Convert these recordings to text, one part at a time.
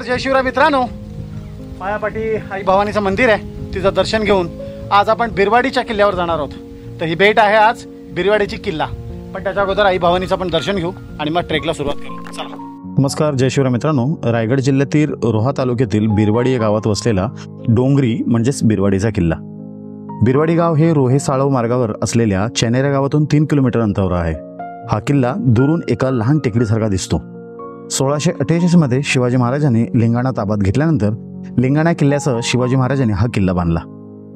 नमस्कार जय शिवराय मित्रांनो, मायापाटी आई भवानीचं मंदिर आहे, तिचं दर्शन घेऊन आज आपण बिरवाडीच्या किल्ल्यावर जाणार आहोत. तर ही भेट आहे आज बिरवाडीची किल्ला, पण त्याच्या अगोदर आई भवानीचं पण दर्शन घेऊ आणि मग ट्रेकला सुरुवात करू. चला. नमस्कार जय शिवराय मित्रांनो, रायगड जिल्ह्यातील रोहा तालुक्यातील बिरवाडी या गावात वसलेला डोंगरी म्हणजेच बिरवाडीचा किल्ला. बिरवाडी गाव हे रोहे साळव मार्गावर असलेल्या चेनेरा गावातून 3 किलोमीटर अंतरावर आहे. हा किल्ला दुरून एका लहान टेकडीसारखा दिसतो. 1648 मध्ये शिवाजी महाराजांनी लिंगाणा ताब्यात घेतल्यानंतर लिंगाणा किल्ल्यासह शिवाजी महाराजांनी हा किल्ला बांधला.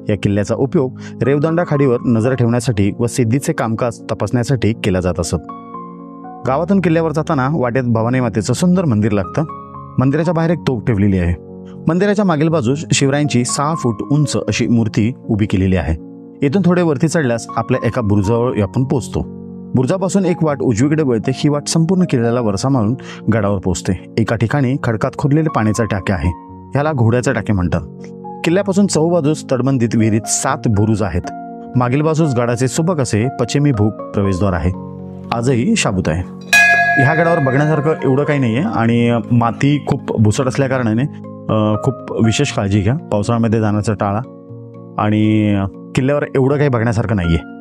या किल्ल्याचा उपयोग रेवदंडा खाडीवर नजर ठेवण्यासाठी व सिद्धीचे कामकाज तपासण्यासाठी केला जात असत. गावातून किल्ल्यावर जाताना वाटेत भवानी मातेचं सुंदर मंदिर लागतं. मंदिराच्या बाहेर एक तोफ ठेवलेली आहे. मंदिराच्या मागील बाजूस शिवरायांची 6 फूट उंच अशी मूर्ती उभी केलेली आहे. येथून थोडे वरती चढल्यास आपल्या एका बुरुजावर आपण पोहोचतो. बुरुजापासून एक वाट उजवीकडे वळते. ही वाट संपूर्ण किल्ल्याला वरसा मारून गडावर पोहोचते. एका ठिकाणी खडकात खोदलेले पाण्याचा टाके आहे. ह्याला घोड्याचा टाके म्हणतात. किल्ल्यापासून चहूबाजूस तटबंदीत विहिरीत 7 बुरुज आहेत. मागील बाजूस गडाचे सुबक असे पश्चिमी भूक प्रवेशद्वार आहे. आजही शाबूत आहे. ह्या गडावर बघण्यासारखं एवढं काही नाही आहे आणि माती खूप भुसट असल्या कारणाने खूप विशेष काळजी घ्या. पावसाळ्यामध्ये जाण्याचं टाळा. आणि किल्ल्यावर एवढं काही बघण्यासारखं नाही आहे,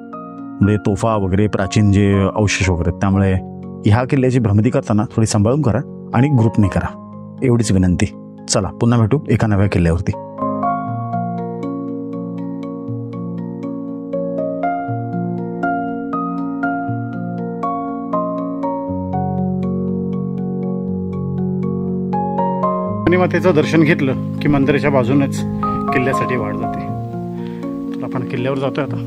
म्हणजे तोफा वगैरे प्राचीन जे अवशेष वगैरे, त्यामुळे ह्या किल्ल्याची भ्रमंती करताना थोडी सांभाळून करा आणि ग्रुपने करा, एवढीच विनंती. चला पुन्हा भेटू एका नव्या किल्ल्यावरती. आणि मातेचं दर्शन घेतलं की मंदिराच्या बाजूनच किल्ल्यासाठी वाढ जाते. तर आपण किल्ल्यावर जातोय आता.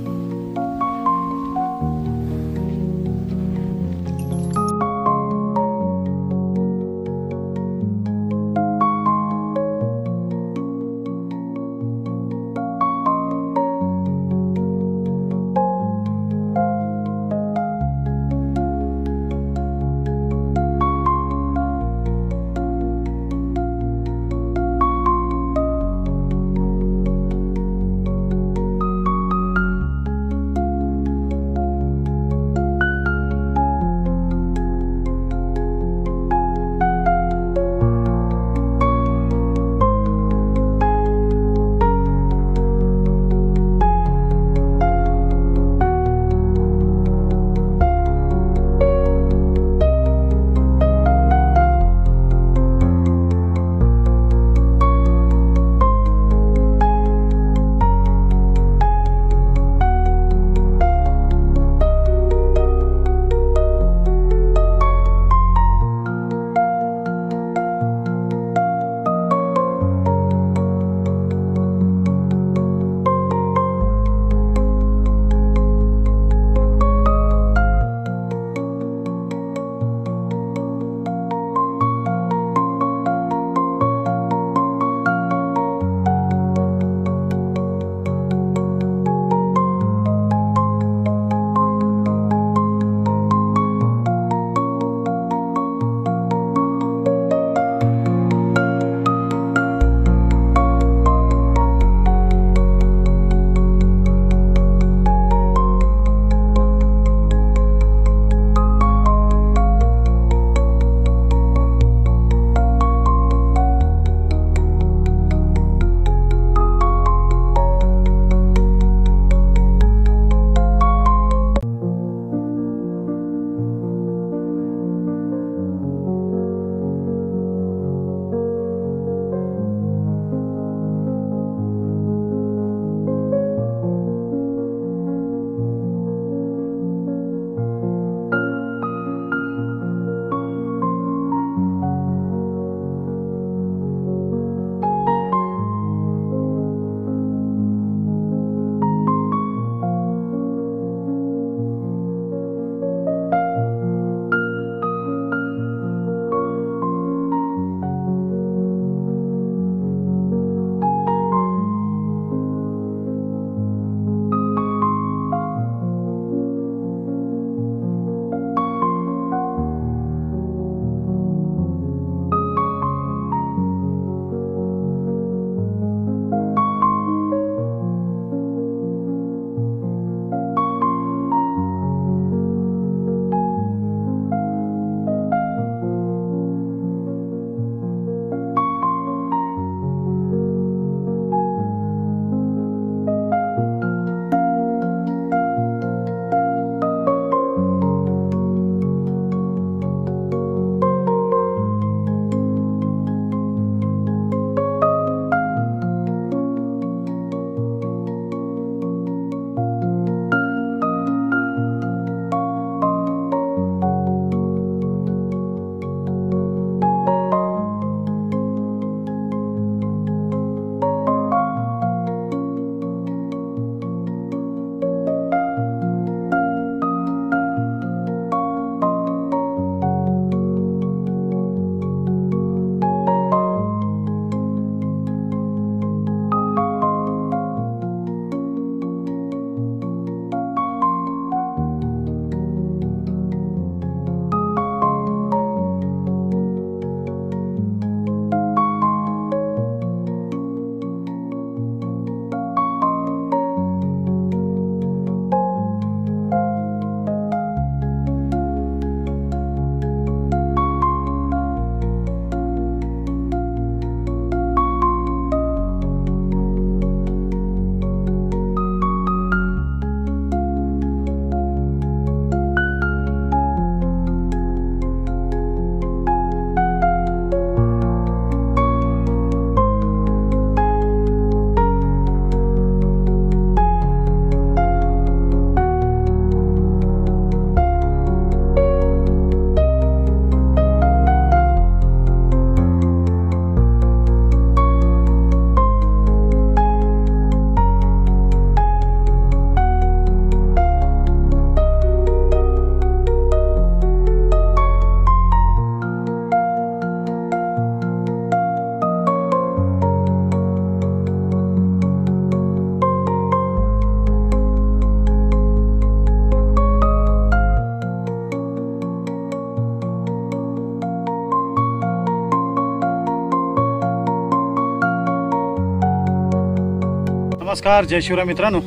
नमस्कार, जय शिवराय मित्रांनो.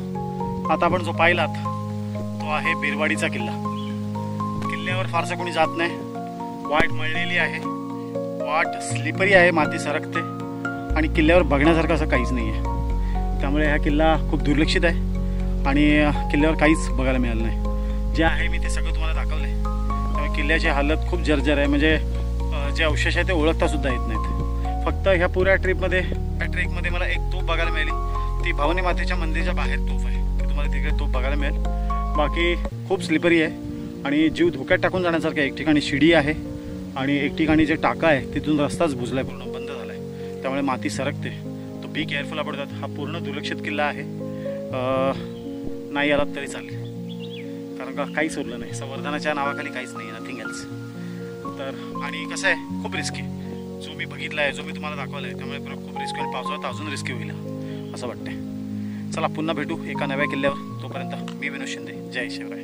आता आपण जो पाहिलात तो आहे बिरवाडीचा किल्ला. किल्ल्यावर फारसं कोणी जात नाही. वाट मळलेली आहे, वाट स्लिपरी आहे, माती सरकते आणि किल्ल्यावर बघण्यासारखं असं काहीच नाही आहे. त्यामुळे हा किल्ला खूप दुर्लक्षित आहे आणि किल्ल्यावर काहीच बघायला मिळालं नाही. जे आहे मी ते सगळं तुम्हाला दाखवलं आहे. त्यामुळे किल्ल्याची हालत खूप जर्जर आहे. म्हणजे जे अवशेष आहे ते ओळखतासुद्धा येत नाहीत. फक्त ह्या पुऱ्या ट्रेकमध्ये मला एक तोफ बघायला मिळाली. ती भवानी मातेच्या मंदिराच्या बाहेर तोफ आहे, ती तुम्हाला तिकडे तोफ बघायला मिळेल. बाकी खूप स्लिपरी आहे आणि जीव धोक्यात टाकून जाण्यासारखं. एक ठिकाणी शिडी आहे आणि एक ठिकाणी जे टाका आहे तिथून रस्ताच बुजलाय, पूर्ण बंद झालाय. त्यामुळे माती सरकते. तो बी केअरफुल पडतात. हा पूर्ण दुर्लक्षित किल्ला आहे. नाही आलात तरी चालेल, कारण का काहीच उरलं नाही. संवर्धनाच्या नावाखाली काहीच नाही, नथिंग एल्स. तर आणि कसं आहे, खूप रिस्की जो मी बघितला आहे, जो मी तुम्हाला दाखवला आहे. त्यामुळे खूप रिस्की होईल. पावसाळ्यात अजून रिस्की होईल असं वाटतंय. चला पुन्हा भेटू एका नव्या किल्ल्यावर. तोपर्यंत मी विनोद शिंदे. जय शिवराय.